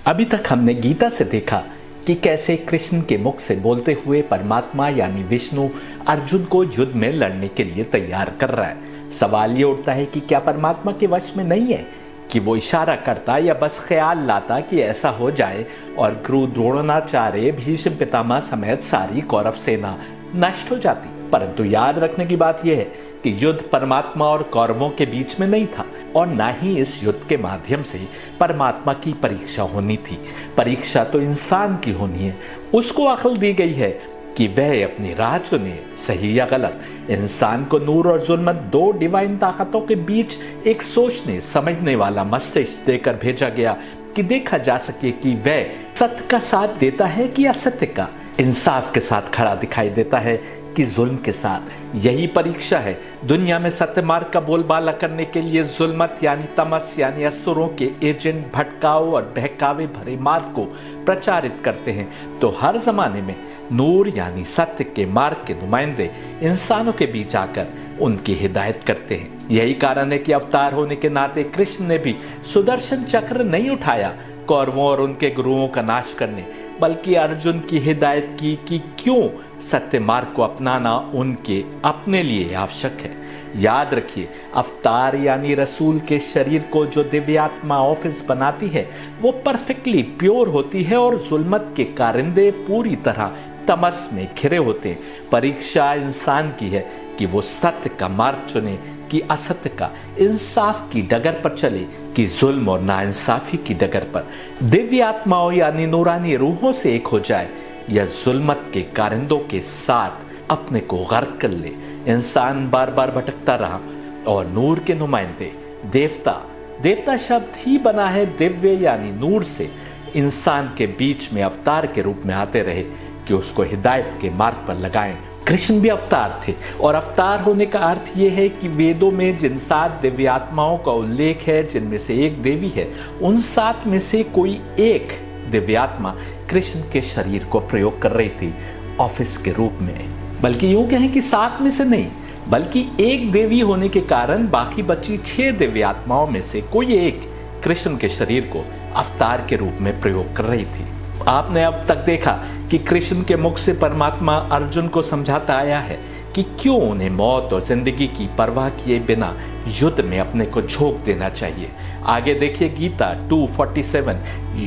अभी तक हमने गीता से देखा कि कैसे कृष्ण के मुख से बोलते हुए परमात्मा यानी विष्णु अर्जुन को युद्ध में लड़ने के लिए तैयार कर रहा है। सवाल ये उठता है कि क्या परमात्मा के वश में नहीं है कि वो इशारा करता या बस ख्याल लाता कि ऐसा हो जाए और गुरु द्रोणाचार्य भीष्म पितामह समेत सारी कौरव सेना नष्ट हो जाती। परंतु याद रखने की बात यह है कि युद्ध परमात्मा और कौरवों के बीच में नहीं था और ना ही इस युद्ध के माध्यम से परमात्मा की परीक्षा होनी थी। परीक्षा तो इंसान की होनी है। उसको अक्ल दी गई है कि वह अपनी राह चुने, सही या गलत। इंसान को नूर और जुल्मत दो डिवाइन ताकतों के बीच एक सोचने समझने वाला मस्तिष्क देकर भेजा गया कि देखा जा सके कि वह सत्य का साथ देता है कि असत्य का, इंसाफ के साथ खड़ा दिखाई देता है कि जुल्म के साथ। यही परीक्षा है। दुनिया में सत्य मार्ग का बोलबाला करने के लिए जुल्मत यानी तमस यानी असुरों के एजेंट भटकाव और बहकावे भरे मार्ग को प्रचारित करते हैं, तो हर जमाने में नूर यानी सत्य के मार्ग के नुमाइंदे इंसानों के बीच आकर उनकी हिदायत करते हैं। यही कारण है कि अवतार होने के नाते कृष्ण ने भी सुदर्शन चक्र नहीं उठाया कौरवों और उनके गुरुओं का नाश करने, बल्कि अर्जुन की हिदायत की कि क्यों सत्य मार्ग को अपनाना उनके अपने लिए आवश्यक है। याद रखिए, अवतार यानी रसूल के शरीर को जो दिव्यात्मा ऑफिस बनाती है वो परफेक्टली प्योर होती है और जुल्मत के कारिंदे पूरी तरह तमस में घिरे होते हैं। परीक्षा इंसान की है कि वो सत्य का मार्ग चुने कि असत्य का, इंसाफ की डगर पर चले कि जुल्म और नाइंसाफी की डगर पर। दिव्य आत्माओं यानी नूरानी रूहों से एक हो जाए या जुल्मत के कारिंदों के साथ अपने को गर्क कर ले। इंसान बार बार भटकता रहा और नूर के नुमाइंदे देवता शब्द ही बना है दिव्य यानी नूर से, इंसान के बीच में अवतार के रूप में आते रहे कि उसको हिदायत के मार्ग पर लगाएं। कृष्ण भी अवतार थे और अवतार होने का अर्थ यह है कि वेदों में जिन 7 दिव्यात्माओं का उल्लेख है, जिनमें से एक देवी है, उन 7 में से कोई एक दिव्यात्मा कृष्ण के शरीर को प्रयोग कर रही थी ऑफिस के रूप में। बल्कि यूं कहें कि 7 में से नहीं, बल्कि एक देवी होने के कारण बाकी बची 6 दिव्यात्माओं में से कोई एक कृष्ण के शरीर को अवतार के रूप में प्रयोग कर रही थी। आपने अब तक देखा कि कृष्ण के मुख से परमात्मा अर्जुन को समझाता आया है कि क्यों उन्हें मौत और जिंदगी की परवाह किए बिना युद्ध में अपने को झोंक देना चाहिए। आगे देखिए Gita 2:47,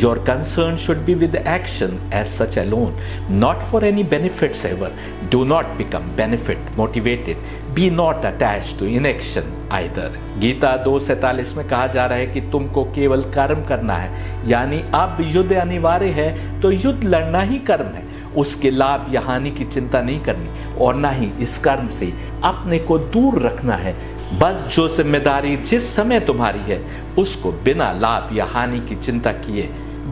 your concern should be with action as such alone, not for any benefits ever, do not become benefit motivated, be not attached to inaction either. Gita 2:47 में कहा जा रहा है कि तुमको केवल कर्म करना है, यानी अब युद्ध अनिवार्य है तो युद्ध लड़ना ही कर्म है। उसके लाभ या हानि की चिंता नहीं करनी और ना ही इस कर्म से अपने को दूर रखना है। बस जो जिम्मेदारी जिस समय तुम्हारी है उसको बिना लाभ या हानि की चिंता किए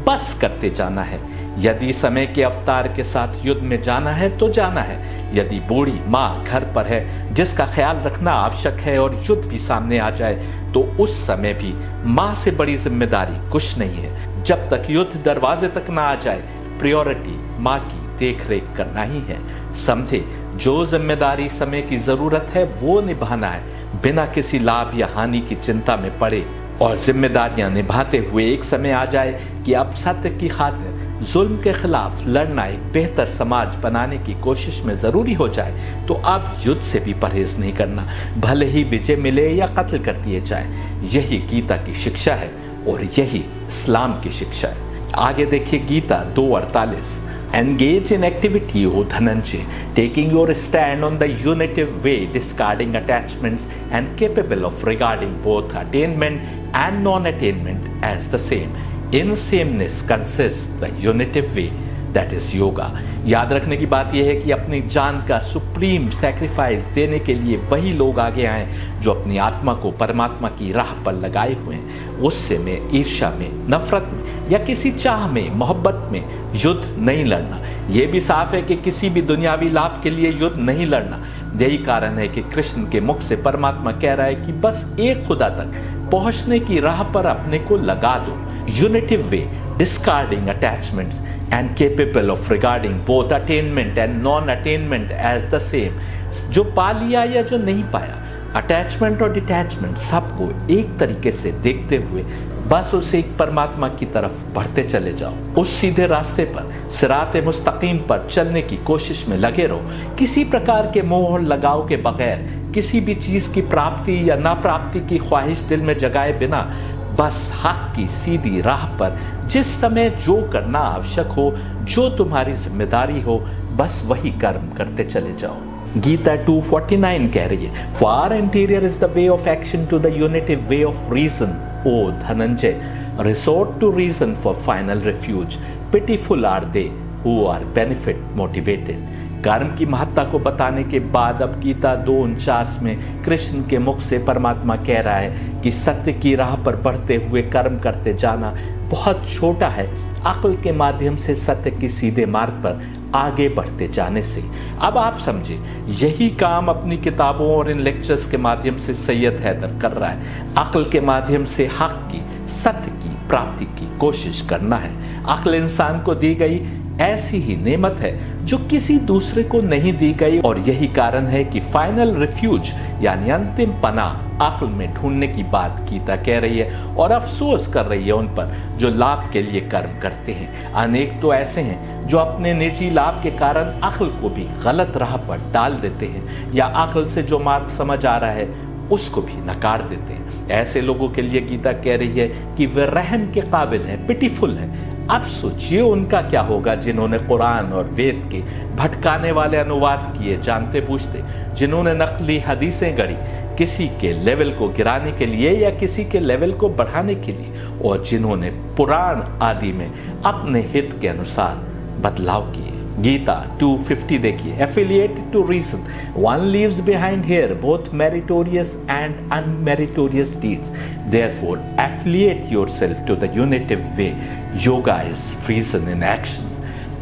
बस करते जाना है। यदि समय के अवतार के साथ युद्ध में जाना है तो जाना है। यदि बूढ़ी माँ घर पर है जिसका ख्याल रखना आवश्यक है और युद्ध भी सामने आ जाए तो उस समय भी माँ से बड़ी जिम्मेदारी कुछ नहीं है। जब तक युद्ध दरवाजे तक ना आ जाए, प्रायोरिटी माँ की देख रेख करना ही है। समझे, जो जिम्मेदारी समय की जरूरत है वो निभाना है बिना किसी लाभ या हानि की चिंता में पड़े। और जिम्मेदारियां निभाते हुए एक समय आ जाए कि अब सत्य की खातिर जुल्म के खिलाफ लड़ना, एक बेहतर समाज बनाने की कोशिश में जरूरी हो जाए, तो अब युद्ध से भी परहेज नहीं करना, भले ही विजय मिले या कत्ल कर दिए जाए। यही गीता की शिक्षा है और यही इस्लाम की शिक्षा है। आगे देखिए Gita 2:48, engage in activity, O Dhananjay, taking your stand on the unitive way, discarding attachments and capable of regarding both attainment and non-attainment as the same. In sameness consists the unitive way, that is yoga. याद रखने की बात यह है कि अपनी जान का सुप्रीम सैक्रिफाइस देने के लिए वही लोग आगे आए जो अपनी आत्मा को परमात्मा की राह पर लगाए हुए हैं। गुस्से में, ईर्ष्या में, नफरत में या किसी चाह में, मोहब्बत में युद्ध नहीं लड़ना। यह भी साफ है कि किसी भी दुनियावी लाभ के लिए युद्ध नहीं लड़ना। यही कारण है कि कृष्ण के मुख से परमात्मा कह रहा है कि बस एक खुदा तक पहुंचने की राह पर अपने को लगा दो। यूनिटिव वे, discarding attachments and capable of regarding both attainment and non-attainment as the same. जो पा लिया या जो नहीं पाया, अटैचमेंट और डिटैचमेंट सबको एक तरीके से देखते हुए बस उस एक परमात्मा की तरफ बढ़ते चले जाओ, उस सीधे रास्ते पर सिराते मुस्तकीम पर चलने की कोशिश में लगे रहो। किसी प्रकार के मोह और लगाव के बगैर, किसी भी चीज की प्राप्ति या ना प्राप्ति की ख्वाहिश दिल में जगाए बिना, बस हक की सीधी राह पर जिस समय जो करना आवश्यक हो, जो तुम्हारी जिम्मेदारी हो, बस वही कर्म करते चले जाओ। गीता 2:49 कह रही है, Far interior is the way of action to the unitive way of reason, O Dhananjay. Resort to reason for final refuge. Pitiful are they who are benefit motivated. कर्म की महत्ता को बताने के बाद अब गीता 2:49 में कृष्ण के मुख से परमात्मा कह रहा है कि सत्य की राह पर बढ़ते हुए कर्म करते जाना बहुत छोटा है अक्ल के माध्यम से सत्य के सीधे मार्ग पर आगे बढ़ते जाने से। अब आप समझे, यही काम अपनी किताबों और इन लेक्चर्स के माध्यम से सैयद हैदर कर रहा है। अक्ल के माध्यम से हक की, सत्य की प्राप्ति की कोशिश करना है। अक्ल इंसान को दी गई ऐसी ही नेमत है जो किसी दूसरे को नहीं दी गई, और यही कारण है कि फाइनल रिफ्यूज यानी अंतिम पनाह अक्ल में ढूंढने की बात गीता कह रही है, और अफसोस कर रही है उन पर जो लाभ के लिए कर्म करते हैं। अनेक तो ऐसे हैं जो अपने निजी लाभ के कारण अक्ल को भी गलत राह पर डाल देते हैं, या अक्ल से जो मार्ग समझ आ रहा है उसको भी नकार देते हैं। ऐसे लोगों के लिए गीता कह रही है कि वे रहम के काबिल हैं, पिटीफुल हैं। अब सोचिए उनका क्या होगा जिन्होंने कुरान और वेद के भटकाने वाले अनुवाद किए जानते बूझते, जिन्होंने नकली हदीसें गढ़ी किसी के लेवल को गिराने के लिए या किसी के लेवल को बढ़ाने के लिए, और जिन्होंने पुराण आदि में अपने हित के अनुसार बदलाव किए। गीता 2:50 देखिए, affiliated to reason, one leaves behind here both meritorious and unmeritorious deeds. Therefore, affiliate yourself to the unitive way. Yoga is reason in action.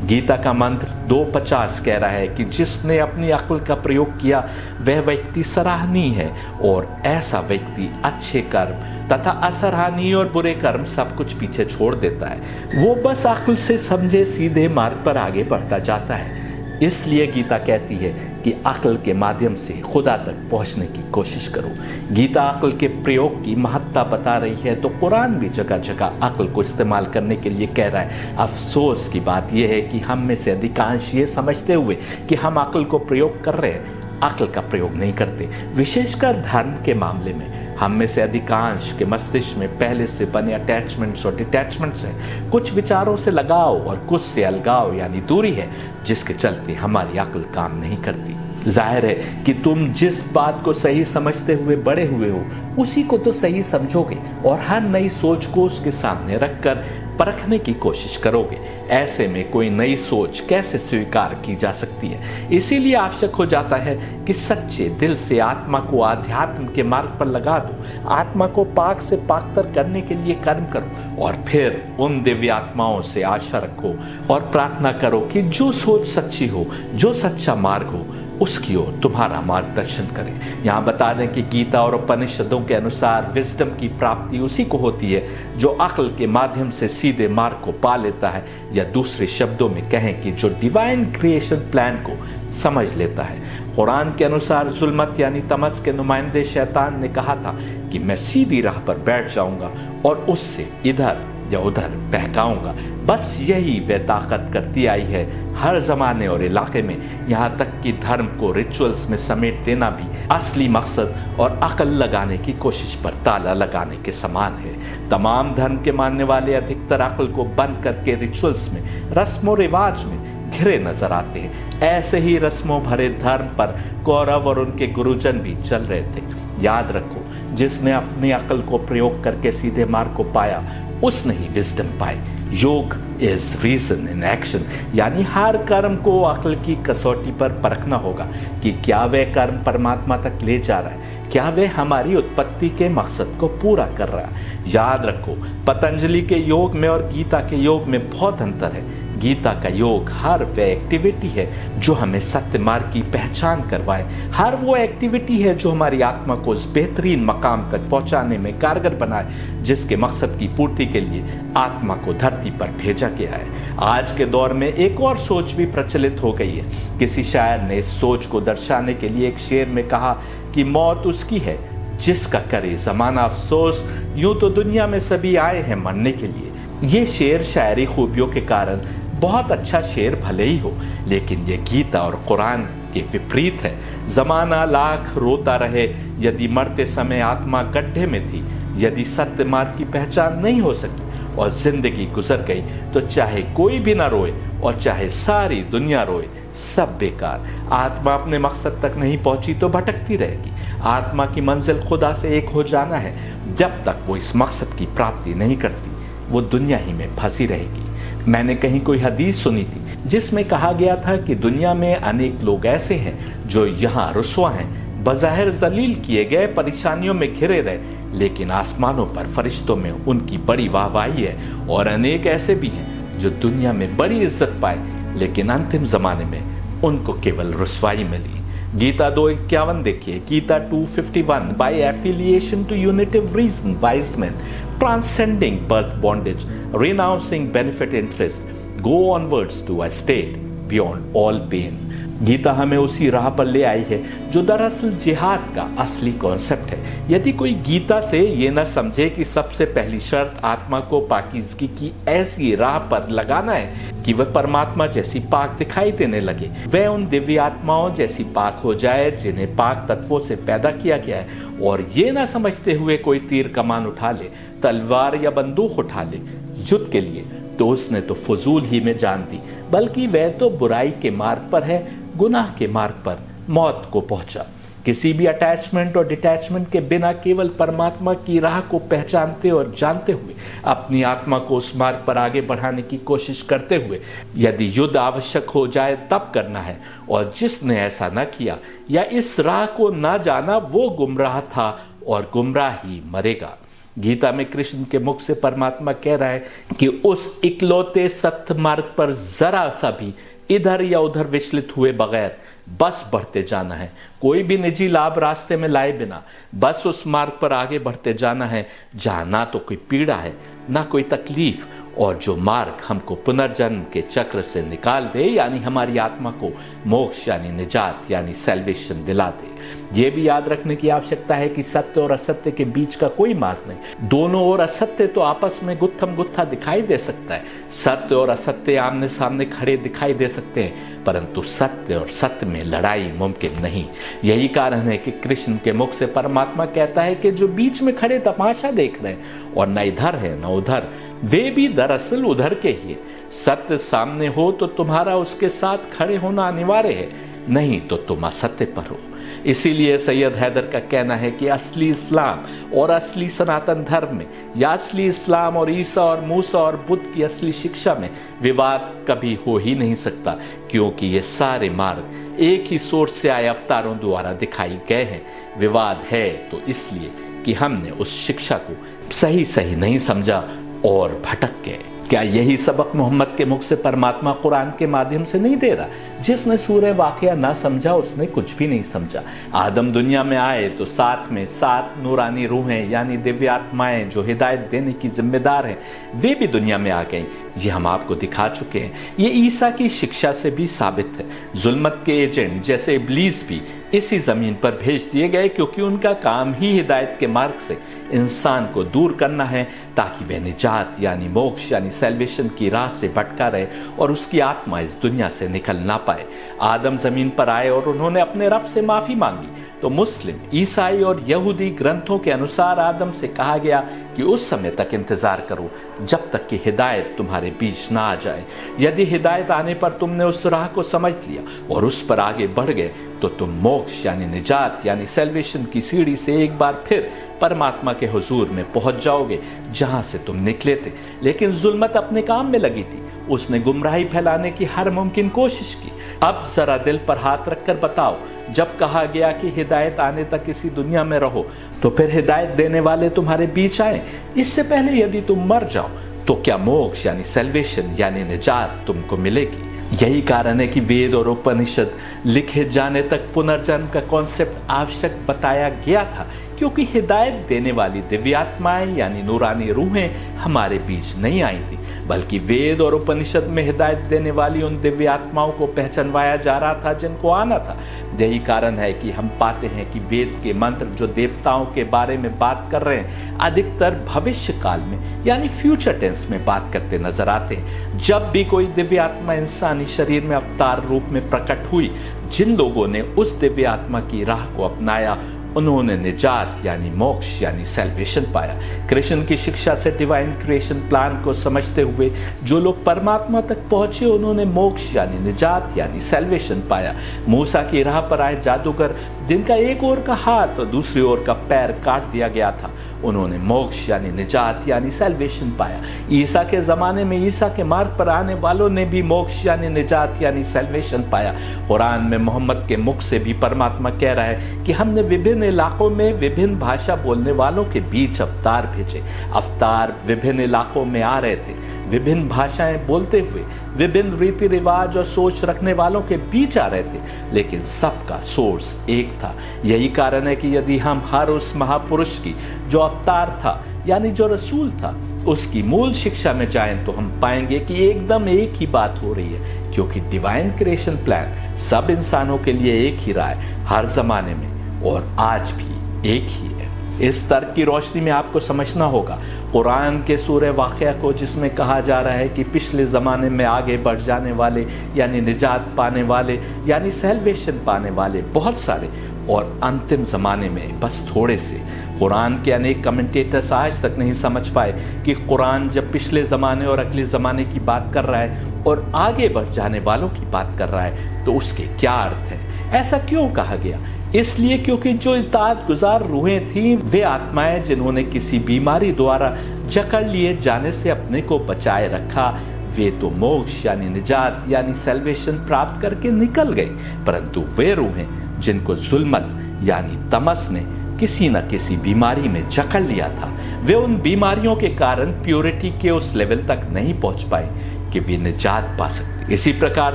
Gita का मंत्र 2:50 कह रहा है कि जिसने अपनी अक्ल का प्रयोग किया वह व्यक्ति सराहनीय है, और ऐसा व्यक्ति अच्छे कर्म तथा असराहनीय और बुरे कर्म सब कुछ पीछे छोड़ देता है। वो बस अक्ल से समझे सीधे मार्ग पर आगे बढ़ता जाता है। इसलिए गीता कहती है कि अक्ल के माध्यम से खुदा तक पहुंचने की कोशिश करो। गीता अक्ल के प्रयोग की महत्ता बता रही है, तो कुरान भी जगह जगह अक्ल को इस्तेमाल करने के लिए कह रहा है। अफसोस की बात यह है कि हम में से अधिकांश ये समझते हुए कि हम अक्ल को प्रयोग कर रहे हैं, अक्ल का प्रयोग नहीं करते। विशेषकर धर्म के मामले में हम में से अधिकांश के मस्तिष्क में पहले से बने अटैचमेंट्स और डिटैचमेंट्स हैं। कुछ विचारों से लगाव और कुछ से अलगाव यानी दूरी है, जिसके चलते हमारी अक्ल काम नहीं करती। जाहिर है कि तुम जिस बात को सही समझते हुए बड़े हुए हो उसी को तो सही समझोगे, और हर नई सोच को उसके सामने रखकर परखने की कोशिश करोगे। ऐसे में कोई नई सोच कैसे स्वीकार की जा सकती है? इसीलिए आवश्यक हो जाता है कि सच्चे दिल से आत्मा को आध्यात्म के मार्ग पर लगा दो, आत्मा को पाक से पाकतर करने के लिए कर्म करो, और फिर उन दिव्य आत्माओं से आशा रखो और प्रार्थना करो कि जो सोच सच्ची हो, जो सच्चा मार्ग हो, उसकी ओर तुम्हारा मार्गदर्शन करें। यहाँ बता दें कि गीता और उपनिषदों के अनुसार विजडम की प्राप्ति उसी को होती है जो अक्ल के माध्यम से सीधे मार्ग को पा लेता है, या दूसरे शब्दों में कहें कि जो डिवाइन क्रिएशन प्लान को समझ लेता है। कुरान के अनुसार जुल्मत यानी तमस के नुमाइंदे शैतान ने कहा था कि मैं सीधी राह पर बैठ जाऊंगा और उससे इधर या उधर बहकाऊंगा। बस यही वे ताकत करती आई है हर जमाने और इलाके में, यहाँ तक कि धर्म को रिचुअल्स में समेट देना भी असली मकसद और अकल लगाने की कोशिश पर ताला लगाने के समान है। तमाम धर्म के मानने वाले अधिकतर अकल को बंद करके रिचुअल्स में, रस्मों रिवाज में घिरे नजर आते हैं। ऐसे ही रस्मों भरे धर्म पर कौरव और उनके गुरुजन भी चल रहे थे। याद रखो, जिसने अपनी अकल को प्रयोग करके सीधे मार्ग को पाया उसने ही विजडम पाई। योग इज रीजन इन एक्शन, यानी हर कर्म को अक्ल की कसौटी पर परखना होगा कि क्या वह कर्म परमात्मा तक ले जा रहा है, क्या वह हमारी उत्पत्ति के मकसद को पूरा कर रहा है। याद रखो, पतंजलि के योग में और गीता के योग में बहुत अंतर है। गीता का योग हर वह एक्टिविटी है जो हमें सत्य मार्ग की पहचान करवाए, हर वो एक्टिविटी है जो हमारी आत्मा को उस बेहतरीन मकाम तक पहुंचाने में कारगर बनाए जिसके मकसद की पूर्ति के लिए आत्मा को धरती पर भेजा गया है। आज के दौर में एक और सोच भी प्रचलित हो गई है। किसी शायर ने इस सोच को दर्शाने के लिए एक शेर में कहा कि मौत उसकी है जिसका करे जमाना अफसोस, यूं तो दुनिया में सभी आए हैं मरने के लिए। ये शेर शायरी खूबियों के कारण बहुत अच्छा शेर भले ही हो, लेकिन ये गीता और कुरान के विपरीत है। जमाना लाख रोता रहे यदि मरते समय आत्मा गड्ढे में थी, यदि सत्य मार्ग की पहचान नहीं हो सकी और जिंदगी गुजर गई तो चाहे कोई भी ना रोए और चाहे सारी दुनिया रोए, सब बेकार। आत्मा अपने मकसद तक नहीं पहुंची तो भटकती रहेगी। आत्मा की मंजिल खुदा से एक हो जाना है। जब तक वो इस मकसद की प्राप्ति नहीं करती, वो दुनिया ही में फंसी रहेगी। मैंने कहीं कोई हदीस सुनी थी जिसमें कहा गया था कि दुनिया में अनेक लोग ऐसे हैं जो यहाँ रुस्वा हैं, बज़ाहिर जलील किए गए, परेशानियों में घिरे रहे, लेकिन आसमानों पर फरिश्तों में उनकी बड़ी वाहवाही है। और अनेक ऐसे भी हैं जो दुनिया में बड़ी इज्जत पाए, लेकिन अंतिम जमाने में उनको केवल रुस्वाई मिली। गीता 2:51 देखिए, Gita 2:51, by affiliation to unitive reason wise man transcending birth bondage renouncing benefit interest go onwards to a state beyond all pain. Gita हमें उसी राह पर ले आई है जो दरअसल जिहाद का असली कॉन्सेप्ट है। यदि कोई गीता से ये न समझे कि सबसे पहली शर्त आत्मा को पाकीज़गी की ऐसी राह पर लगाना है कि वह परमात्मा जैसी पाक दिखाई देने लगे, वह उन दिव्य आत्माओं जैसी पाक हो जाए जिन्हें पाक तत्वों से पैदा किया गया है, और ये ना समझते हुए कोई तीर कमान उठा ले, तलवार या बंदूक उठा ले युद्ध के लिए, तो उसने तो फजूल ही में जान दी, बल्कि वह तो बुराई के मार्ग पर है, गुनाह के मार्ग पर मौत को पहुंचा। किसी भी अटैचमेंट और डिटैचमेंट के बिना केवल परमात्मा की राह को पहचानते और जानते हुए अपनी आत्मा को उस मार्ग पर आगे बढ़ाने की कोशिश करते हुए यदि युद्ध आवश्यक हो जाए तब करना है। और जिसने ऐसा न किया या इस राह को न जाना, वो गुमराह था और गुमराह ही मरेगा। गीता में कृष्ण के मुख से परमात्मा कह रहा है कि उस इकलौते सत्य मार्ग पर जरा सा भी इधर या उधर विचलित हुए बगैर बस बढ़ते जाना है। कोई भी निजी लाभ रास्ते में लाए बिना बस उस मार्ग पर आगे बढ़ते जाना है जहां ना तो कोई पीड़ा है ना कोई तकलीफ, और जो मार्ग हमको पुनर्जन्म के चक्र से निकाल दे, यानी हमारी आत्मा को मोक्ष यानी निजात यानी सैल्वेशन दिला दे। ये भी याद रखने की आवश्यकता है कि सत्य और असत्य के बीच का कोई मार्ग नहीं। दोनों ओर असत्य तो आपस में गुत्थम गुत्था दिखाई दे सकता है, सत्य और असत्य आमने सामने खड़े दिखाई दे सकते हैं, परंतु सत्य और सत्य में लड़ाई मुमकिन नहीं। यही कारण है कि कृष्ण के मुख से परमात्मा कहता है कि जो बीच में खड़े तमाशा देख रहे हैं और न इधर है न उधर, वे भी दरअसल उधर के ही है। सत्य सामने हो तो तुम्हारा उसके साथ खड़े होना अनिवार्य है, नहीं तो तुम असत्य पर हो। इसीलिए सैयद हैदर का कहना है कि असली इस्लाम और असली सनातन धर्म में, या असली इस्लाम और ईसा और मूसा और बुद्ध की असली शिक्षा में विवाद कभी हो ही नहीं सकता, क्योंकि ये सारे मार्ग एक ही सोर्स से आए अवतारों द्वारा दिखाई गए हैं। विवाद है तो इसलिए कि हमने उस शिक्षा को सही सही नहीं समझा और भटक गए। क्या यही सबक मोहम्मद के मुख से परमात्मा कुरान के माध्यम से नहीं दे रहा? जिसने सूरह वाक़िया ना समझा उसने कुछ भी नहीं समझा। आदम दुनिया में आए तो साथ में 7 नूरानी रूहें यानी दिव्य आत्माएं जो हिदायत देने की जिम्मेदार हैं, वे भी दुनिया में आ गई। ये हम आपको दिखा चुके हैं। ये ईसा की शिक्षा से भी साबित है। जुल्मत के एजेंट जैसे इब्लीस भी इसी जमीन पर भेज दिए गए, क्योंकि उनका काम ही हिदायत के मार्ग से इंसान को दूर करना है, ताकि वह निजात यानी मोक्ष यानी सैल्वेशन की राह से भटका रहे और उसकी आत्मा इस दुनिया से निकल ना पाए। आदम जमीन पर आए और उन्होंने अपने रब से माफी मांगी, तो मुस्लिम, ईसाई और यहूदी ग्रंथों के अनुसार आदम से कहा गया कि उस समय तक इंतजार करो जब तक कि हिदायत तुम्हारे बीच ना आ जाए। यदि हिदायत आने पर तुमने उस राह को समझ लिया और उस पर आगे बढ़ गए तो तुम मोक्ष यानी निजात यानी सैल्वेशन की सीढ़ी से एक बार फिर परमात्मा के हुजूर में पहुंच जाओगे जहां से तुम निकले थे। लेकिन जुल्मत अपने काम में लगी थी, उसने गुमराही फैलाने की हर मुमकिन कोशिश की। अब जरा दिल पर हाथ रखकर बताओ, जब कहा गया कि हिदायत आने तक इसी दुनिया में रहो, तो फिर हिदायत देने वाले तुम्हारे बीच आए। इससे पहले यदि तुम मर जाओ तो क्या मोक्ष यानी सैल्वेशन यानी निजात तुमको मिलेगी? यही कारण है कि वेद और उपनिषद लिखे जाने तक पुनर्जन्म का कॉन्सेप्ट आवश्यक बताया गया था, क्योंकि हिदायत देने वाली दिव्यात्माएं यानी नूरानी रूहें हमारे बीच नहीं आई थी, बल्कि वेद और उपनिषद में हिदायत देने वाली उन दिव्यात्माओं को पहचानवाया जा रहा था जिनको आना था। यही कारण है कि हम पाते हैं कि वेद के मंत्र जो देवताओं के बारे में बात कर रहे हैं अधिकतर भविष्य काल में यानी फ्यूचर टेंस में बात करते नजर आते हैं। जब भी कोई दिव्यात्मा इंसानी शरीर में अवतार रूप में प्रकट हुई, जिन लोगों ने उस दिव्यात्मा की राह को अपनाया उन्होंने निजात यानी मोक्ष यानी सैल्वेशन पाया। कृष्ण की शिक्षा से डिवाइन क्रिएशन प्लान को समझते हुए जो लोग परमात्मा तक पहुंचे उन्होंने मोक्ष यानी निजात यानी सैल्वेशन पाया। मूसा की राह पर आए जादूगर जिनका एक ओर का हाथ और दूसरी ओर का पैर काट दिया गया था, उन्होंने मोक्ष यानी निजात यानी सैल्वेशन पाया। ईसा के ज़माने में ईसा के मार्ग पर आने वालों ने भी मोक्ष यानी निजात यानी सैल्वेशन पाया। कुरान में मोहम्मद के मुख से भी परमात्मा कह रहा है कि हमने विभिन्न इलाकों में विभिन्न भाषा बोलने वालों के बीच अवतार भेजे। अवतार विभिन्न इलाकों में आ रहे थे, विभिन्न भाषाएं बोलते हुए विभिन्न रीति रिवाज और सोच रखने वालों के बीच आ रहे थे, लेकिन सबका सोर्स एक था। यही कारण है कि यदि हम हर उस महापुरुष की जो अवतार था यानी जो रसूल था उसकी मूल शिक्षा में जाएं तो हम पाएंगे कि एकदम एक ही बात हो रही है, क्योंकि डिवाइन क्रिएशन प्लान सब इंसानों के लिए एक ही रहा है, हर जमाने में और आज भी एक ही है। इस तर्क की रोशनी में आपको समझना होगा कुरान के सूरह वाक़िया को, जिसमें कहा जा रहा है कि पिछले ज़माने में आगे बढ़ जाने वाले यानी निजात पाने वाले यानी सैल्वेशन पाने वाले बहुत सारे और अंतिम ज़माने में बस थोड़े से। कुरान के अनेक कमेंटेटर्स आज तक नहीं समझ पाए कि कुरान जब पिछले ज़माने और अगले ज़माने की बात कर रहा है और आगे बढ़ जाने वालों की बात कर रहा है तो उसके क्या अर्थ हैं। ऐसा क्यों कहा गया? इसलिए क्योंकि जो इताअत गुजार रूहें थीं वे आत्माएं जिन्होंने किसी बीमारी द्वारा जकड़ लिए जाने से अपने को बचाए रखा, वे तो मोक्ष यानी निजात यानी सैल्वेशन प्राप्त करके निकल गई, परंतु वे रूहें जिनको जुल्मत यानी तमस ने किसी न किसी बीमारी में जकड़ लिया था, वे उन बीमारियों के कारण प्योरिटी के उस लेवल तक नहीं पहुंच पाए कि वे निजात पा सकते। इसी प्रकार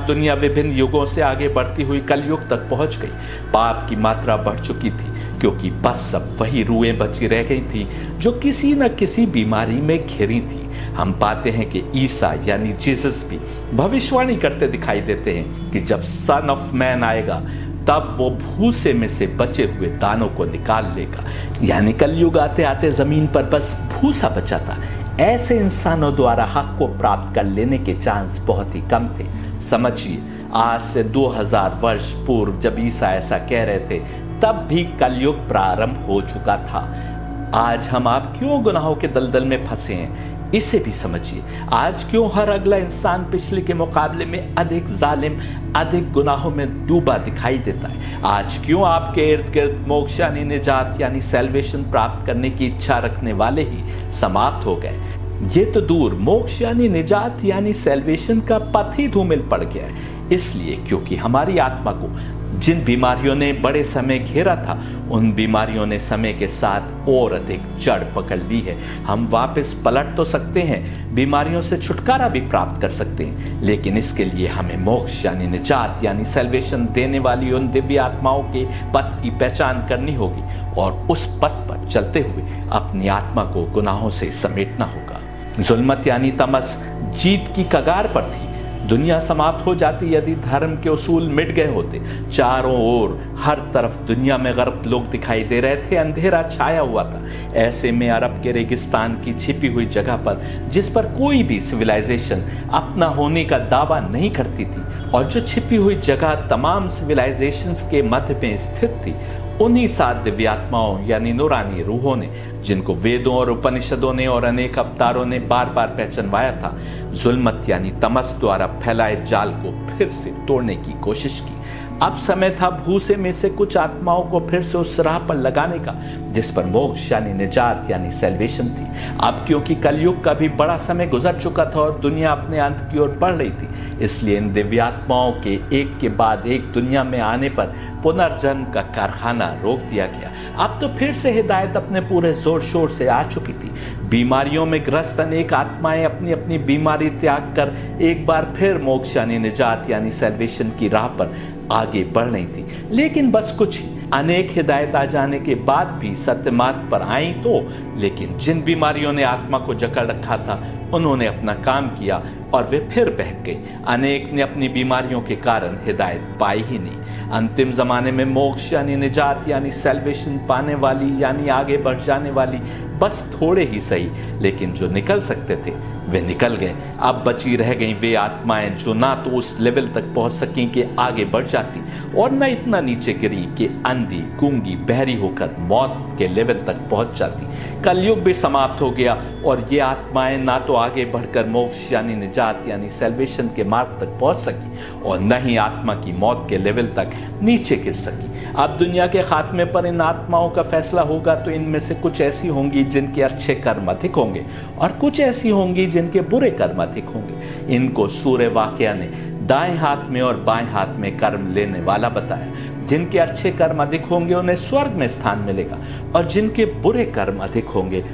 दुनिया विभिन्न युगों से आगे बढ़ती हुई कलयुग तक पहुंच गई। पाप की मात्रा बढ़ चुकी थी क्योंकि बस सब वही रूहें बची रह गई थी जो किसी न किसी बीमारी में घिरी थी। हम पाते हैं कि ईसा यानी जीसस भी भविष्यवाणी करते दिखाई देते हैं कि जब सन ऑफ मैन आएगा तब वो भूसे में से बचे हुए दानों को निकाल लेगा। यानी कलयुग आते आते जमीन पर बस भूसा बचा था। ऐसे इंसानों द्वारा हक को प्राप्त कर लेने के चांस बहुत ही कम थे। समझिए, आज से 2000 वर्ष पूर्व जब ईसा ऐसा कह रहे थे तब भी कलयुग प्रारंभ हो चुका था। आज हम आप क्यों गुनाहों के दलदल में फंसे हैं इसे भी समझिए। आज क्यों हर अगला इंसान पिछले के मुकाबले में अधिक जालिम, अधिक गुनाहों में डूबा दिखाई देता है। आज क्यों आपके इर्द गिर्द मोक्ष यानी निजात यानी सैल्वेशन प्राप्त करने की इच्छा रखने वाले ही समाप्त हो गए। ये तो दूर, मोक्ष यानी निजात यानी सैल्वेशन का पथ ही धूमिल पड़ गया है। इसलिए क्योंकि हमारी आत्मा को जिन बीमारियों ने बड़े समय घेरा था उन बीमारियों ने समय के साथ और अधिक जड़ पकड़ ली है। हम वापस पलट तो सकते हैं, बीमारियों से छुटकारा भी प्राप्त कर सकते हैं, लेकिन इसके लिए हमें मोक्ष यानी निजात यानी सैल्वेशन देने वाली उन दिव्य आत्माओं के पथ की पहचान करनी होगी और उस पथ पर चलते हुए अपनी आत्मा को गुनाहों से समेटना होगा। जुल्मत यानी तमस जीत की कगार पर थी। दुनिया समाप्त हो जाती यदि धर्म के उसूल मिट गए होते। चारों ओर हर तरफ दुनिया में गर्क लोग दिखाई दे रहे थे, अंधेरा छाया हुआ था। ऐसे में अरब के रेगिस्तान की छिपी हुई जगह पर जिस पर कोई भी सिविलाइजेशन अपना होने का दावा नहीं करती थी और जो छिपी हुई जगह तमाम सिविलाइजेशंस के मध्य में स्थित थी, उन्हीं 7 दिव्यात्माओं यानी नूरानी रूहों ने, जिनको वेदों और उपनिषदों ने और अनेक अवतारों ने बार बार पहचानवाया था, जुल्मत यानी तमस द्वारा फैलाए जाल को फिर से तोड़ने की कोशिश की। अब समय था भूसे में से कुछ आत्माओं को फिर से उस राह पर लगाने का जिस पर मोक्ष यानी निजात यानी सैल्वेशन थी। अब क्योंकि कलयुग का भी बड़ा समय गुजर चुका था और दुनिया अपने अंत की ओर बढ़ रही थी, इसलिए इन दिव्यात्माओं के एक के बाद एक दुनिया में आने पर पुनर्जन्म का कारखाना रोक दिया गया। अब तो फिर से हिदायत अपने पूरे जोर शोर से आ चुकी थी। बीमारियों में ग्रस्त अनेक आत्माएं अपनी अपनी बीमारी त्याग कर एक बार फिर मोक्ष यानी निजात यानी सैल्वेशन की राह पर आगे बढ़ रही थी, लेकिन बस कुछ ही अनेक हिदायत आ जाने के बाद भी सत्य मार्ग पर आई तो, लेकिन जिन बीमारियों ने आत्मा को जकड़ रखा था उन्होंने अपना काम किया और वे फिर बहक गई। अनेक ने अपनी बीमारियों के कारण हिदायत पाई ही नहीं। अंतिम जमाने में मोक्ष यानी निजात यानी सैल्वेशन पाने वाली यानी आगे बढ़ जाने वाली बस थोड़े ही सही, लेकिन जो निकल सकते थे वे निकल गए। अब बची रह गई वे आत्माएं जो ना तो उस लेवल तक पहुंच सकी कि आगे बढ़ जाती और न इतना नीचे गिरी कि अंधी गूंगी बहरी होकर मौत के लेवल तक पहुंच जाती। कलयुग भी समाप्त हो गया और ये आत्माएं ना तो आगे बढ़कर मोक्ष यानी निजात यानी सैल्वेशन के मार्ग तक पहुंच सकी और न ही आत्मा की मौत के लेवल तक नीचे गिर सकी। अब दुनिया के खात्मे पर इन आत्माओं का फैसला होगा तो इनमें से कुछ ऐसी होंगी जिनके अच्छे कर्म अधिक होंगे और कुछ ऐसी होंगी जिनके बुरे कर्म अधिक होंगे। इनको सूरह वाक़िया ने दाएं हाथ में और बाएं हाथ में कर्म लेने वाला बताया। जिनके अच्छे कर्म अधिक होंगे उन्हें स्वर्ग में स्थान मिलेगा और जिनके बुरे कर्म अधिक होंगे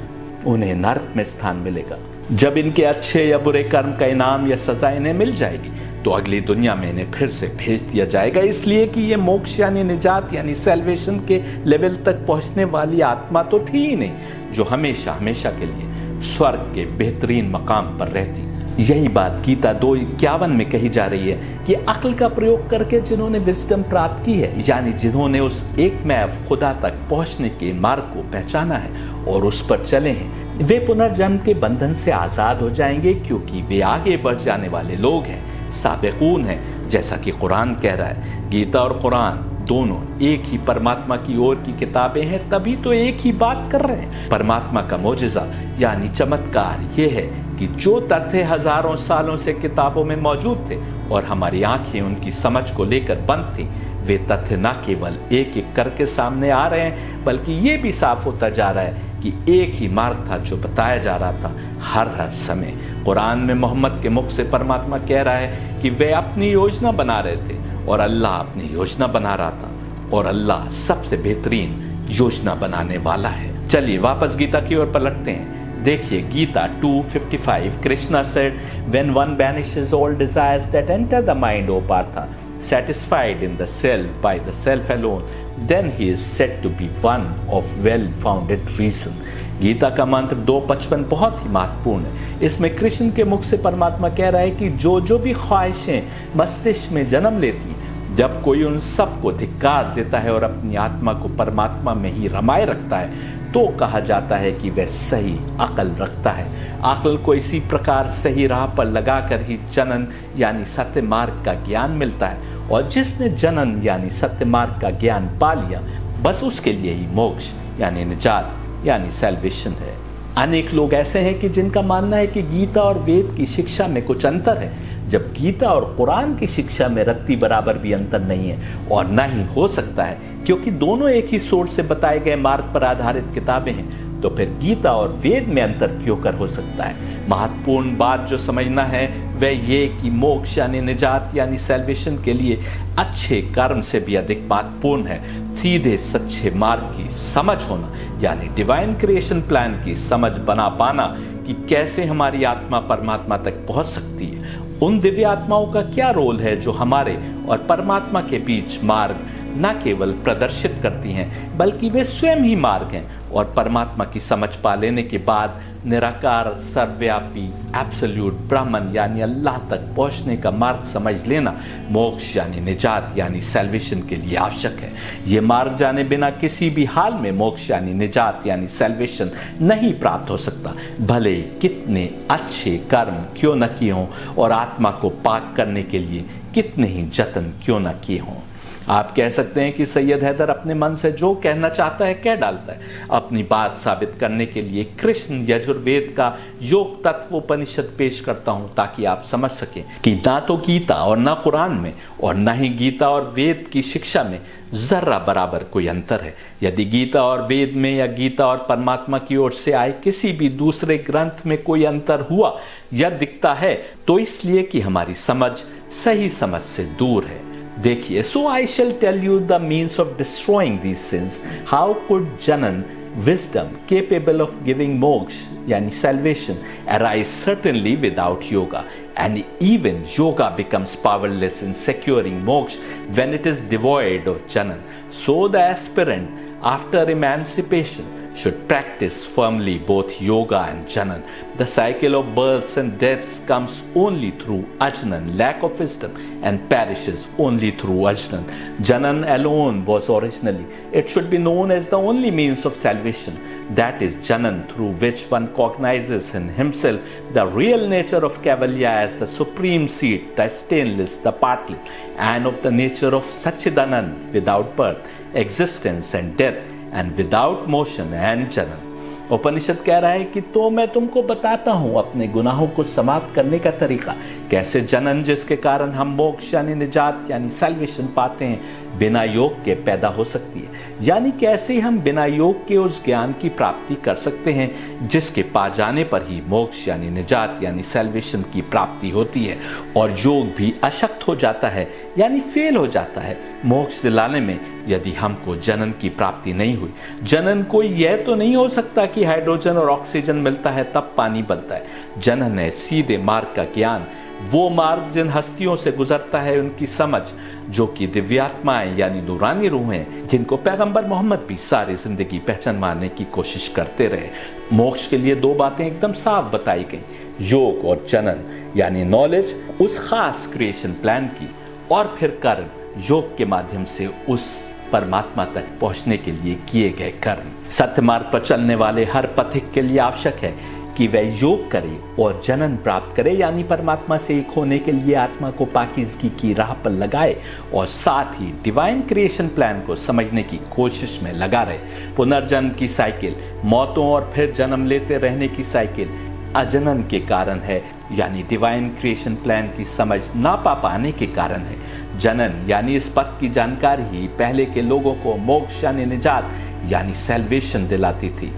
उन्हें नरक में स्थान मिलेगा। जब इनके अच्छे या बुरे कर्म का इनाम या सजा इन्हें मिल जाएगी तो अगली दुनिया में इन्हें फिर से भेज दिया जाएगा, इसलिए कि ये मोक्ष यानी निजात यानी सैल्वेशन के लेवल तक पहुंचने वाली आत्मा तो थी ही नहीं जो हमेशा हमेशा के लिए स्वर्ग के बेहतरीन मकाम पर रहती। यही बात गीता 2:51 में कही जा रही है कि अक्ल का प्रयोग करके जिन्होंने विजडम प्राप्त की है, यानी जिन्होंने उस एकमैव खुदा तक पहुंचने के मार्ग को पहचाना है और उस पर चले हैं, वे पुनर्जन्म के बंधन से आजाद हो जाएंगे, क्योंकि वे आगे बढ़ जाने वाले लोग हैं, साबिकून हैं, जैसा कि कुरान कह रहा है। गीता और कुरान दोनों एक ही परमात्मा की ओर की किताबें हैं, तभी तो एक ही बात कर रहे हैं। परमात्मा का मोजिज़ा यानी चमत्कार ये है कि जो तथ्य हजारों सालों से किताबों में मौजूद थे और हमारी आंखें उनकी समझ को लेकर बंद थी, वे तथ्य न केवल एक एक करके सामने आ रहे हैं, बल्कि ये भी साफ होता जा रहा है कि एक ही मार्ग था जो बताया जा रहा था हर समय। कुरान में मोहम्मद के मुख से परमात्मा कह रहा है कि वे अपनी योजना बना रहे थे और अल्लाह अपनी योजना बना रहा था और अल्लाह सबसे बेहतरीन योजना बनाने वाला है। चलिए वापस गीता की ओर पलटते हैं। देखिए Gita 2:55, Krishna said, when one banishes all desires that enter the mind, O Partha, satisfied in the self by the self alone, then he is said to be one of well-founded reason। Gita का मंत्र 2:55 बहुत ही महत्वपूर्ण है। इसमें कृष्ण के मुख से परमात्मा कह रहा है कि जो जो भी ख्वाहिशें मस्तिष्क में जन्म लेती हैं, जब कोई उन सब को धिक्कार देता है और अपनी आत्मा को परमात्मा में ही रमाए रखता है, तो कहा जाता है कि वह सही अकल रखता है। अकल को इसी प्रकार सही राह पर लगाकर ही जनन यानी सत्य मार्ग का ज्ञान मिलता है, और जिसने जनन यानी सत्य मार्ग का ज्ञान पा लिया, बस उसके लिए ही मोक्ष यानी निजात यानी सैल्वेशन है। अनेक लोग ऐसे हैं कि जिनका मानना है कि गीता और वेद की शिक्षा में कुछ अंतर है, जब गीता और कुरान की शिक्षा में रत्ती बराबर भी अंतर नहीं है और ना ही हो सकता है, क्योंकि दोनों एक ही सोर्स से बताए गए मार्ग पर आधारित किताबें हैं। तो फिर गीता और वेद में अंतर क्यों कर हो सकता है? महत्वपूर्ण बात जो समझना है वह ये कि मोक्ष यानी निजात यानी सैल्वेशन के लिए अच्छे कर्म से भी अधिक महत्वपूर्ण है सीधे सच्चे मार्ग की समझ होना, यानी डिवाइन क्रिएशन प्लान की समझ बना पाना कि कैसे हमारी आत्मा परमात्मा तक पहुंच सकती है। उन दिव्य आत्माओं का क्या रोल है जो हमारे और परमात्मा के बीच मार्ग न केवल प्रदर्शित करती हैं, बल्कि वे स्वयं ही मार्ग हैं। और परमात्मा की समझ पा लेने के बाद निराकार सर्वव्यापी एब्सोल्यूट ब्राह्मण यानी अल्लाह तक पहुंचने का मार्ग समझ लेना मोक्ष यानी निजात यानी सैल्वेशन के लिए आवश्यक है। ये मार्ग जाने बिना किसी भी हाल में मोक्ष यानी निजात यानी सैल्वेशन नहीं प्राप्त हो सकता, भले कितने अच्छे कर्म क्यों न किए हों और आत्मा को पाक करने के लिए कितने ही जतन क्यों न किए हों। आप कह सकते हैं कि सैयद हैदर अपने मन से जो कहना चाहता है कह डालता है। अपनी बात साबित करने के लिए कृष्ण यजुर्वेद का योग तत्वोपनिषद पेश करता हूं, ताकि आप समझ सकें कि ना तो गीता और ना कुरान में और ना ही गीता और वेद की शिक्षा में जर्रा बराबर कोई अंतर है। यदि गीता और वेद में या गीता और परमात्मा की ओर से आए किसी भी दूसरे ग्रंथ में कोई अंतर हुआ या दिखता है, तो इसलिए कि हमारी समझ सही समझ से दूर है। देखिए, so I shall tell you the means of destroying these sins. How could Janan, wisdom capable of giving moksha yani salvation, arise? Certainly without yoga, and even yoga becomes powerless in securing moksha when it is devoid of Janan. So the aspirant, after emancipation, should practice firmly both yoga and Janan. The cycle of births and deaths comes only through Ajnan, lack of wisdom, and perishes only through Ajnan. Janan alone was originally. It should be known as the only means of salvation. That is Janan, through which one cognizes in himself the real nature of Kaivalya as the supreme seed, the stainless, the partless, and of the nature of Sachidanand, without birth, existence, and death, and without motion and Janan. उपनिषद कह रहा है कि तो मैं तुमको बताता हूं अपने गुनाहों को समाप्त करने का तरीका, कैसे जनन जिसके कारण हम मोक्ष यानी निजात यानी सैल्वेशन पाते हैं बिना योग के पैदा हो सकती है, यानी कैसे हम बिना योग के उस ज्ञान की प्राप्ति कर सकते हैं जिसके पा जाने पर ही मोक्ष यानी निजात यानी सैल्वेशन की प्राप्ति होती है। और योग भी अशक्त हो जाता है यानी फेल हो जाता है मोक्ष दिलाने में यदि हमको जनन की प्राप्ति नहीं हुई। जनन कोई यह तो नहीं हो सकता कि हाइड्रोजन और ऑक्सीजन मिलता है तब पानी बनता है। जनन है सीधे मार्ग का ज्ञान, वो मार्ग जिन हस्तियों से गुजरता है उनकी समझ, जो कि दिव्यात्माएं यानी नूरानी रूह हैं, जिनको पैगंबर मोहम्मद भी सारी जिंदगी पहचान मारने की कोशिश करते रहे। मोक्ष के लिए दो बातें एकदम साफ बताई गई, योग और जनन यानी नॉलेज उस खास क्रिएशन प्लान की, और फिर कर्म योग के माध्यम से उस परमात्मा तक पहुंचने के लिए किए गए कर्म। सत्य मार्ग पर चलने वाले हर पथिक के लिए आवश्यक है कि वह योग करे और जनन प्राप्त करे, यानी परमात्मा से एक होने के लिए आत्मा को पाकीज़गी की राह पर लगाए और साथ ही डिवाइन क्रिएशन प्लान को समझने की कोशिश में लगा रहे। पुनर्जन्म की साइकिल, मौतों और फिर जन्म लेते रहने की साइकिल अजनन के कारण है, यानी डिवाइन क्रिएशन प्लान की समझ ना पा पाने के कारण है। जनन यानी इस पथ की जानकारी ही पहले के लोगों को मोक्ष यानी निजात यानी सैल्वेशन दिलाती थी।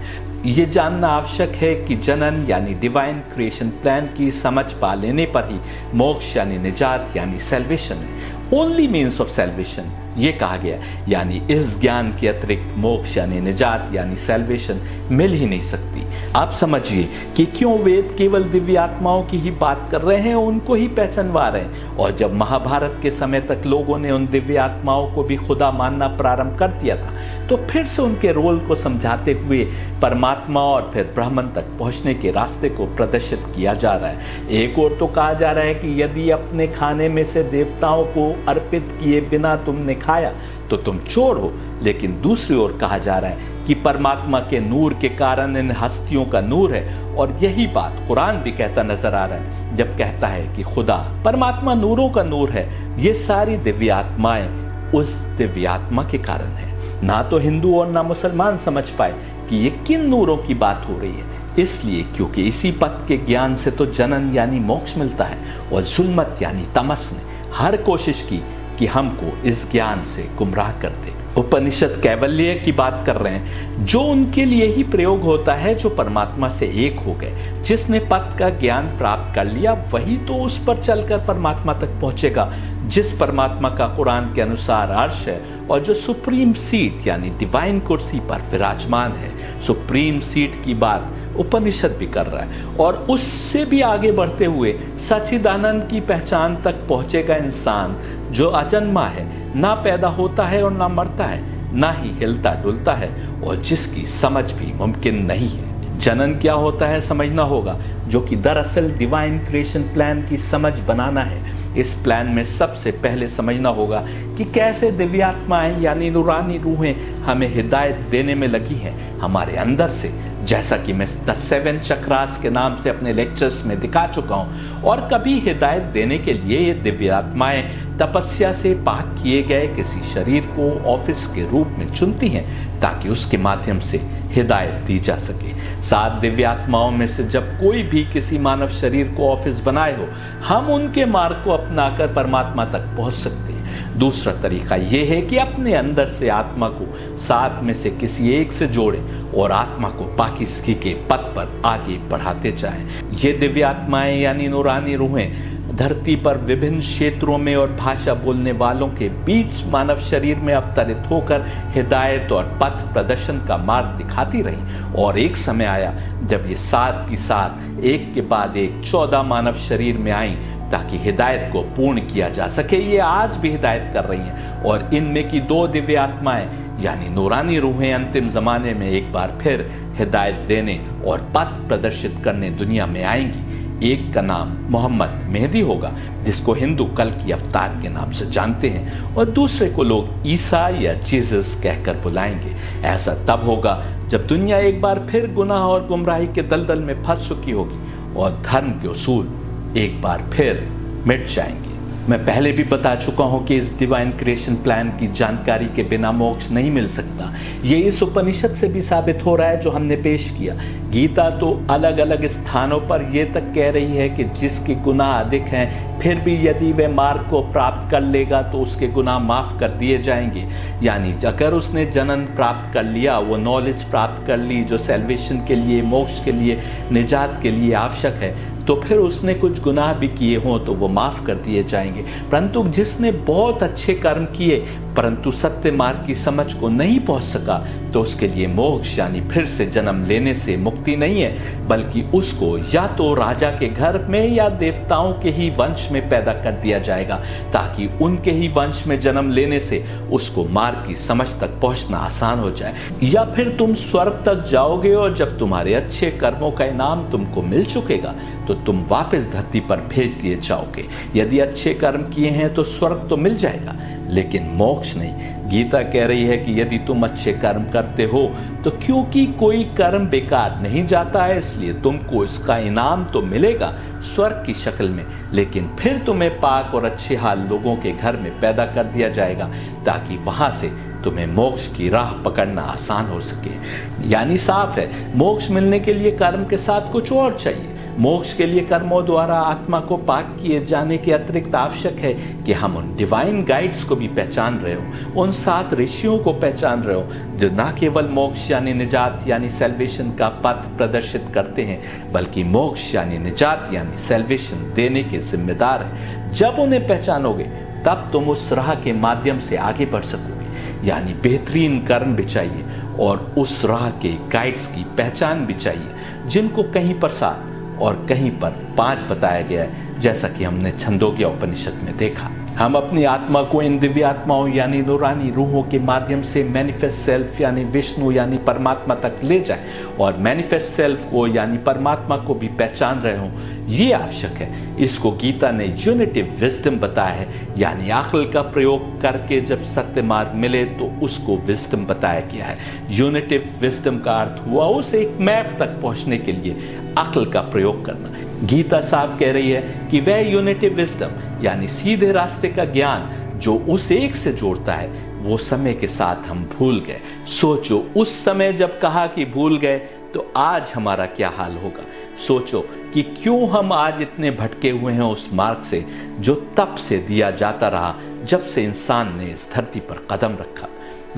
ये जानना आवश्यक है कि जनन यानी डिवाइन क्रिएशन प्लान की समझ पा लेने पर ही मोक्ष यानी निजात यानी सैल्वेशन है। ओनली मीन्स ऑफ सैल्वेशन ये कहा गया, यानी इस ज्ञान के अतिरिक्त मोक्ष यानी निजात यानी सैल्वेशन मिल ही नहीं सकती। आप समझिए कि क्यों वेद केवल दिव्य आत्माओं की ही बात कर रहे हैं, उनको ही पहचानवा रहे हैं। और जब महाभारत के समय तक लोगों ने उन दिव्य आत्माओं को भी खुदा मानना प्रारंभ कर दिया था, तो फिर से उनके रोल को समझाते हुए परमात्मा और फिर ब्राह्मण तक पहुंचने के रास्ते को प्रदर्शित किया जा रहा है। एक और तो कहा जा रहा है कि यदि अपने खाने में से देवताओं को अर्पित किए बिना तुमने खाया तो तुम चोर हो, लेकिन दूसरी ओर कहा जा रहा है कि परमात्मा के नूर के कारण इन हस्तियों का नूर है। और यही बात कुरान भी कहता नजर आ रहा है जब कहता है कि खुदा परमात्मा नूरों का नूर है। ये सारी दिव्य आत्माएं उस दिव्य आत्मा के कारण है। ना तो हिंदू और ना मुसलमान समझ पाए कि ये किन नूरों की बात हो रही है, इसलिए क्योंकि इसी पथ के ज्ञान से तो जनन यानी मोक्ष मिलता है, और जुल्मत यानी तमस ने हर कोशिश की कि हमको इस ज्ञान से गुमराह कर दे। उपनिषद कैवल्य की बात कर रहे हैं, जो उनके लिए ही प्रयोग होता है जो परमात्मा से एक हो गए। जिसने पथ का ज्ञान प्राप्त कर लिया वही तो उस पर चलकर परमात्मा तक पहुंचेगा, जिस परमात्मा का कुरान के अनुसार अर्श है और जो सुप्रीम सीट यानी डिवाइन कुर्सी पर विराजमान है। सुप्रीम सीट की बात उपनिषद भी कर रहा है, और उससे भी आगे बढ़ते हुए सच्चिदानंद की पहचान तक पहुंचेगा इंसान जो अजन्मा है, ना पैदा होता है और ना मरता है, ना ही हिलता डुलता है, और जिसकी समझ भी मुमकिन नहीं है। जनन क्या होता है समझना होगा, जो कि दरअसल डिवाइन क्रिएशन प्लान की समझ बनाना है। इस प्लान में सबसे पहले समझना होगा कि कैसे दिव्यात्माएं यानी नूरानी रूहें हमें हिदायत देने में लगी हैं हमारे अंदर से, जैसा कि मैं द 7 चक्रास के नाम से अपने लेक्चर्स में दिखा चुका हूं। और कभी हिदायत देने के लिए ये दिव्यात्माएं तपस्या से पाक किए गए किसी शरीर को ऑफिस के रूप में चुनती हैं ताकि उसके माध्यम से हिदायत दी जा सके। 7 दिव्यात्माओं में से जब कोई भी किसी मानव शरीर को ऑफिस बनाए हो, हम उनके मार्ग को अपनाकर परमात्मा तक पहुंच सकते हैं। दूसरा तरीका यह है कि अपने अंदर से आत्मा को 7 में से किसी एक से जोड़े और आत्मा को पाकीज़गी के पथ पर आगे बढ़ाते जाएं। ये दिव्यात्माएं यानी नूरानी रूहें धरती पर विभिन्न क्षेत्रों में और भाषा बोलने वालों के बीच मानव शरीर में अवतरित होकर हिदायत और पथ प्रदर्शन का मार्ग दिखाती रही। और एक समय आया जब ये साथ की साथ एक के बाद एक 14 मानव शरीर में आई ताकि हिदायत को पूर्ण किया जा सके। ये आज भी हिदायत कर रही हैं और इनमें की 2 दिव्य आत्माएं यानी नूरानी रूहें अंतिम जमाने में एक बार फिर हिदायत देने और पथ प्रदर्शित करने दुनिया में आएंगी। एक का नाम मोहम्मद मेहदी होगा, जिसको हिंदू कल की अवतार के नाम से जानते हैं, और दूसरे को लोग ईसा या जीसस कहकर बुलाएंगे। ऐसा तब होगा जब दुनिया एक बार फिर गुनाह और गुमराही के दलदल में फंस चुकी होगी और धर्म के उसूल एक बार फिर मिट जाएंगे। मैं पहले भी बता चुका हूं कि इस डिवाइन क्रिएशन प्लान की जानकारी के बिना मोक्ष नहीं मिल सकता। ये इस उपनिषद से भी साबित हो रहा है जो हमने पेश किया। गीता तो अलग अलग स्थानों पर ये तक कह रही है कि जिसके गुनाह अधिक हैं फिर भी यदि वह मार्ग को प्राप्त कर लेगा तो उसके गुनाह माफ कर दिए जाएंगे। यानी अगर उसने जनन प्राप्त कर लिया, वो नॉलेज प्राप्त कर ली जो सैल्वेशन के लिए, मोक्ष के लिए, निजात के लिए आवश्यक है, तो फिर उसने कुछ गुनाह भी किए हों तो वो माफ कर दिए जाएंगे। परंतु जिसने बहुत अच्छे कर्म किए परंतु सत्य मार्ग की समझ को नहीं पहुंच सका तो उसके लिए मोक्ष यानी फिर से जन्म लेने से मुक्ति नहीं है, बल्कि उसको या तो राजा के घर में या देवताओं के ही वंश में पैदा कर दिया जाएगा ताकि उनके ही वंश में जन्म लेने से उसको मार्ग की समझ तक पहुंचना आसान हो जाए। या फिर तुम स्वर्ग तक जाओगे और जब तुम्हारे अच्छे कर्मों का इनाम तुमको मिल चुकेगा तो तुम वापस धरती पर भेज दिए जाओगे। यदि अच्छे कर्म किए हैं तो स्वर्ग तो मिल जाएगा लेकिन मोक्ष नहीं। गीता कह रही है कि यदि तुम अच्छे कर्म करते हो तो क्योंकि कोई कर्म बेकार नहीं जाता है इसलिए तुमको इसका इनाम तो मिलेगा स्वर्ग की शक्ल में, लेकिन फिर तुम्हें पाक और अच्छे हाल लोगों के घर में पैदा कर दिया जाएगा ताकि वहां से तुम्हें मोक्ष की राह पकड़ना आसान हो सके। यानी साफ है, मोक्ष मिलने के लिए कर्म के साथ कुछ और चाहिए। मोक्ष के लिए कर्मों द्वारा आत्मा को पाक किए जाने के अतिरिक्त आवश्यक है कि हम उन डिवाइन गाइड्स को भी पहचान रहे हो, उन 7 ऋषियों को पहचान रहे हो जो ना केवल मोक्ष यानी निजात यानी सैल्वेशन का पथ प्रदर्शित करते हैं बल्कि मोक्ष यानी निजात यानी सैल्वेशन देने के जिम्मेदार है। जब उन्हें पहचानोगे तब तुम उस राह के माध्यम से आगे बढ़ सकोगे। यानी बेहतरीन कर्म भी चाहिए और उस राह के गाइड्स की पहचान भी चाहिए जिनको कहीं पर 7 और कहीं पर 5 बताया गया है, जैसा कि हमने छंदोग्य उपनिषद में देखा। हम अपनी आत्मा को इन दिव्य आत्माओं यानी नूरानी रूहों के माध्यम से मैनिफेस्ट सेल्फ यानी विष्णु यानी परमात्मा तक ले जाएं और मैनिफेस्ट सेल्फ को यानी परमात्मा को भी पहचान रहे हों, ये आवश्यक है। इसको गीता ने यूनिटिव विजडम बताया है, यानी अक्ल का प्रयोग करके जब सत्य मार्ग मिले तो उसको विजडम बताया गया है। यूनिटिव विजडम का अर्थ हुआ उस एक मैप तक पहुंचने के लिए अक्ल का प्रयोग करना। गीता साफ कह रही है कि वह यूनिटिव विजडम यानी सीधे रास्ते का ज्ञान जो उस एक से जोड़ता है वो समय के साथ हम भूल गए। सोचो उस समय जब कहा कि भूल गए तो आज हमारा क्या हाल होगा। सोचो कि क्यों हम आज इतने भटके हुए हैं उस मार्ग से जो तब से दिया जाता रहा जब से इंसान ने इस धरती पर कदम रखा।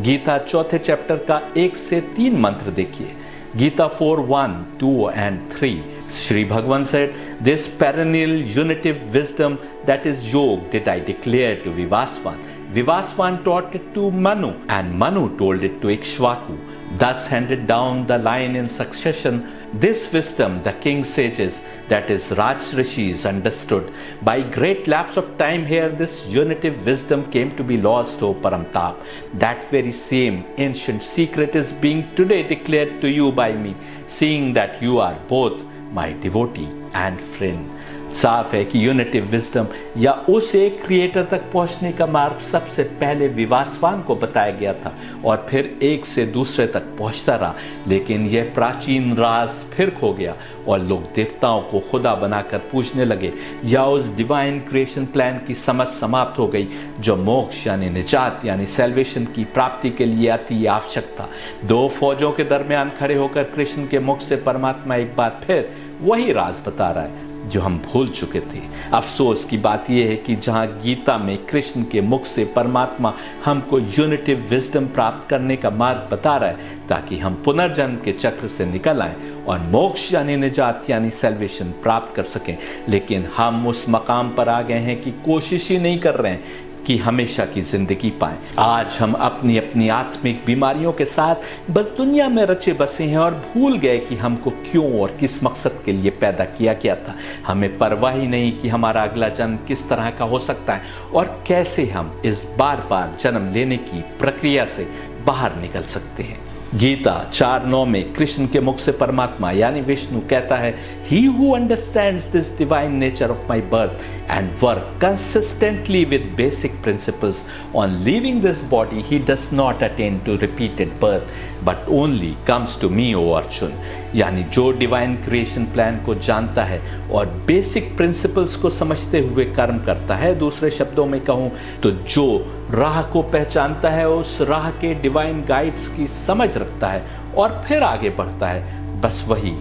गीता 4th चैप्टर का 1 से 3 मंत्र देखिए। Gita 4:1, 2 and 3. Sri Bhagavan said, "This perennial unitive wisdom that is yoga did I declare to Vivasvan. Vivasvan taught it to Manu, and Manu told it to Ikshvaku. Thus handed down the line in succession. This wisdom the king sages, that is Raj Rishis, understood. By great lapse of time here, this unitive wisdom came to be lost, O Paramtap. That very same ancient secret is being today declared to you by me, seeing that you are both my devotee and friend." साफ है कि यूनिटिव wisdom या उस एक creator तक पहुंचने का मार्ग सबसे पहले विवासवान को बताया गया था और फिर एक से दूसरे तक पहुंचता रहा, लेकिन यह प्राचीन राज फिर खो गया और लोग देवताओं को खुदा बनाकर पूजने लगे या उस डिवाइन क्रिएशन प्लान की समझ समाप्त हो गई जो मोक्ष यानी निजात यानी सैल्वेशन की प्राप्ति के लिए अति आवश्यक था। 2 फौजों के दरमियान खड़े होकर कृष्ण के मुख से परमात्मा एक बार फिर वही राज बता रहा है। जो हम भूल चुके थे। अफसोस की बात यह है कि जहां गीता में कृष्ण के मुख से परमात्मा हमको यूनिटिव विजडम प्राप्त करने का मार्ग बता रहा है ताकि हम पुनर्जन्म के चक्र से निकल आए और मोक्ष यानी निजात यानी सैल्वेशन प्राप्त कर सकें, लेकिन हम उस मकाम पर आ गए हैं कि कोशिश ही नहीं कर रहे हैं कि हमेशा की जिंदगी पाएं। आज हम अपनी अपनी आत्मिक बीमारियों के साथ बस दुनिया में रचे बसे हैं और भूल गए कि हमको क्यों और किस मकसद के लिए पैदा किया गया था। हमें परवाह ही नहीं कि हमारा अगला जन्म किस तरह का हो सकता है और कैसे हम इस बार बार जन्म लेने की प्रक्रिया से बाहर निकल सकते हैं। गीता 4:9 में कृष्ण के मुख से परमात्मा यानी विष्णु कहता है, He who understands this divine nature of my birth and work consistently with basic principles on leaving this body, he does not attain to repeated birth, but only comes to me, O Arjun। यानी जो divine creation plan को जानता है और basic principles को समझते हुए कर्म करता है, दूसरे शब्दों में कहूँ तो जो राह को पहचानता है, उस राह के डिवाइन गाइड्स की समझ रखता है और फिर आगे बढ़ता है, बस वही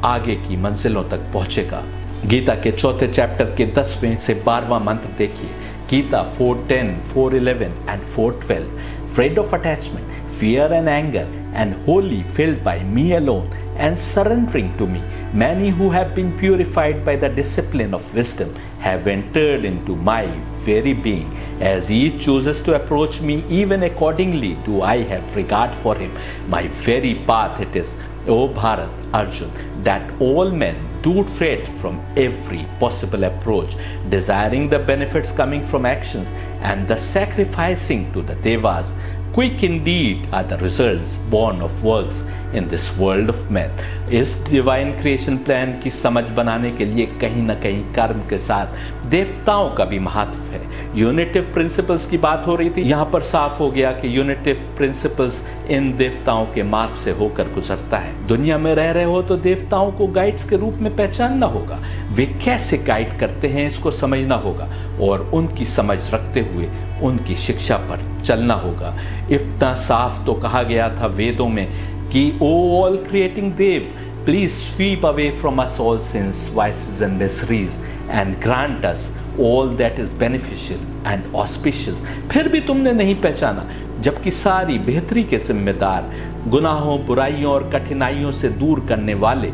आगे की मंजिलों तक पहुंचेगा। गीता के 4थे चैप्टर के 10वें से 12वां मंत्र देखिए। Gita 4:10, 4:11 and 4:12। Afraid of attachment, fear and anger, and wholly filled by me alone, and surrendering to me, many who have been purified by the discipline of wisdom have entered into my very being. As each chooses to approach me, even accordingly do I have regard for him. My very path it is, O Bharat, Arjun, that all men do tread from every possible approach, desiring the benefits coming from actions and the sacrificing to the devas. Quick indeed are the results born of works in this world of men। इस divine creation plan की समझ बनाने के लिए कहीं ना कहीं कर्म के साथ देवताओं का भी महत्व है। यूनिटिव प्रिंसिपल्स की बात हो रही थी, यहाँ पर साफ हो गया कि यूनिटिव प्रिंसिपल्स इन देवताओं के मार्ग से होकर गुजरता है। दुनिया में रह रहे हो तो देवताओं को गाइड्स के रूप में पहचानना होगा, वे कैसे गाइड करते हैं इसको समझना होगा और उनकी समझ रखते हुए उनकी शिक्षा पर चलना होगा। इतना साफ तो कहा गया था वेदों में कि O all creating Dev, please sweep away from us all sins, vices and miseries and grant us all that is beneficial and auspicious. फिर भी तुमने नहीं पहचाना, जबकि सारी बेहतरी के जिम्मेदार, गुनाहों, बुराइयों और कठिनाइयों से दूर करने वाले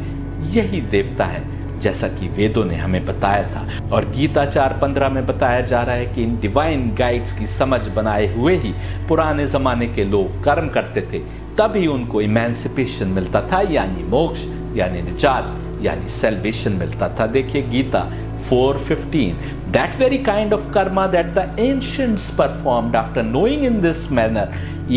यही देवता हैं, जैसा कि वेदों ने हमें बताया था। और गीता 4:15 में बताया जा रहा है कि इन डिवाइन गाइड्स की समझ बनाए हुए ही पुराने जमाने के लोग कर्म करते थे, तभी उनको इमेंसिपेशन मिलता था, यानी मोक्ष यानी निजात यानी सैल्वेशन मिलता था। देखिए Gita 4:15, that very kind of karma that the ancients performed after knowing in this manner,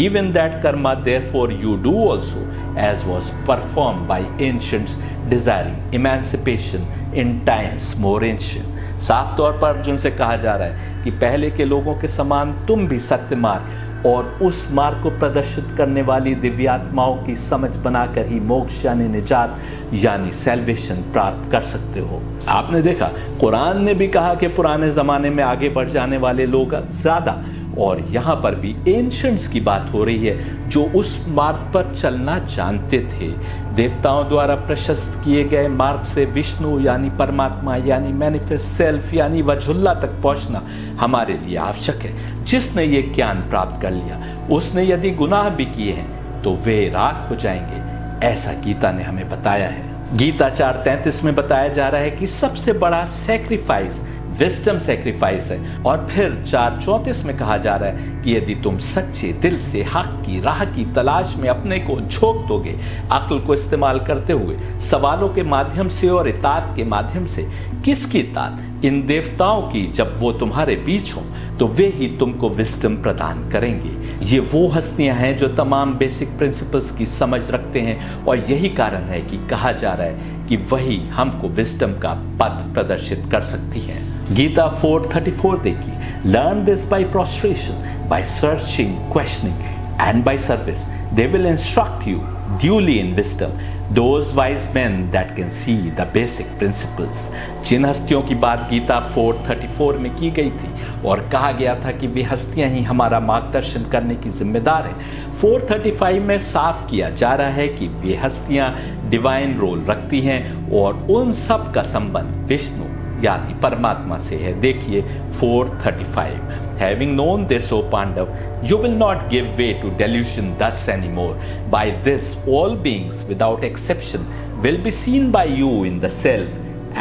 even that karma therefore you do also, as was performed by ancients desiring emancipation in times more ancient। साफ तौर पर अर्जुन से कहा जा रहा है कि पहले के लोगों के समान तुम भी सत्य मार्ग और उस मार्ग को प्रदर्शित करने वाली दिव्यात्माओं की समझ बनाकर ही मोक्ष यानी निजात यानी सैल्वेशन प्राप्त कर सकते हो। आपने देखा कुरान ने भी कहा कि पुराने जमाने में आगे बढ़ जाने वाले लोग ज्यादा, और यहाँ पर भी एंशिएंट्स की बात हो रही है जो उस मार्ग पर चलना जानते थे। देवताओं द्वारा प्रशस्त किए गए मार्ग से विष्णु यानी परमात्मा यानी मैनिफेस्ट सेल्फ यानी वजहुल्लाह तक पहुंचना हमारे लिए आवश्यक है। जिसने ये ज्ञान प्राप्त कर लिया, उसने यदि गुनाह भी किए हैं तो वे राख हो जाएंगे, ऐसा गीता ने हमें बताया है। गीता 4:33 में बताया जा रहा है कि सबसे बड़ा सैक्रिफाइस विस्डम सैक्रिफाइस है। और फिर 4:34 में कहा जा रहा है कि यदि तुम सच्चे दिल से हक की राह की तलाश में अपने को झोंक दोगे, अक्ल को इस्तेमाल करते हुए, सवालों के माध्यम से और इताअत के माध्यम से। किसकी इताअत? इन देवताओं की। जब वो तुम्हारे बीच हों तो वे ही तुमको विस्डम प्रदान करेंगे। ये वो हस्तियां हैं जो तमाम बेसिक प्रिंसिपल्स की समझ रखते हैं, और यही कारण है कि कहा जा रहा है कि वही हमको विस्डम का पथ प्रदर्शित कर सकती हैं। गीता 4:34 देखिए, learn this by prostration, by searching, questioning and by service they will instruct you duly in wisdom, those wise men that can see the basic principles। जिन हस्तियों की बात गीता 4:34 में की गई थी और कहा गया था कि वे हस्तियां ही हमारा मार्गदर्शन करने की जिम्मेदार है, 4:35 में साफ किया जा रहा है कि वे हस्तियां डिवाइन रोल रखती हैं और उन सब का संबंध विष्णु यानी परमात्मा से है। देखिए 4:35, Having known this, O Pandav, you will not give way to delusion thus anymore. By this, all beings without exception will be seen by you in the self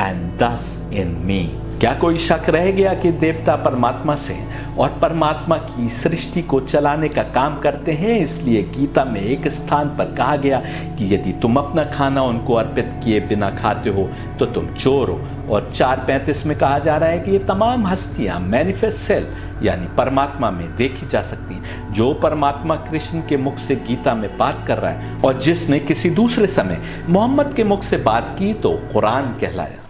and thus in me. क्या कोई शक रह गया कि देवता परमात्मा से और परमात्मा की सृष्टि को चलाने का काम करते हैं? इसलिए गीता में एक स्थान पर कहा गया कि यदि तुम अपना खाना उनको अर्पित किए बिना खाते हो तो तुम चोर हो। और 4:35 में कहा जा रहा है कि ये तमाम हस्तियां मैनिफेस्ट सेल्फ यानी परमात्मा में देखी जा सकती हैं। जो परमात्मा कृष्ण के मुख से गीता में बात कर रहा है और जिसने किसी दूसरे समय मोहम्मद के मुख से बात की तो कुरान कहलाया।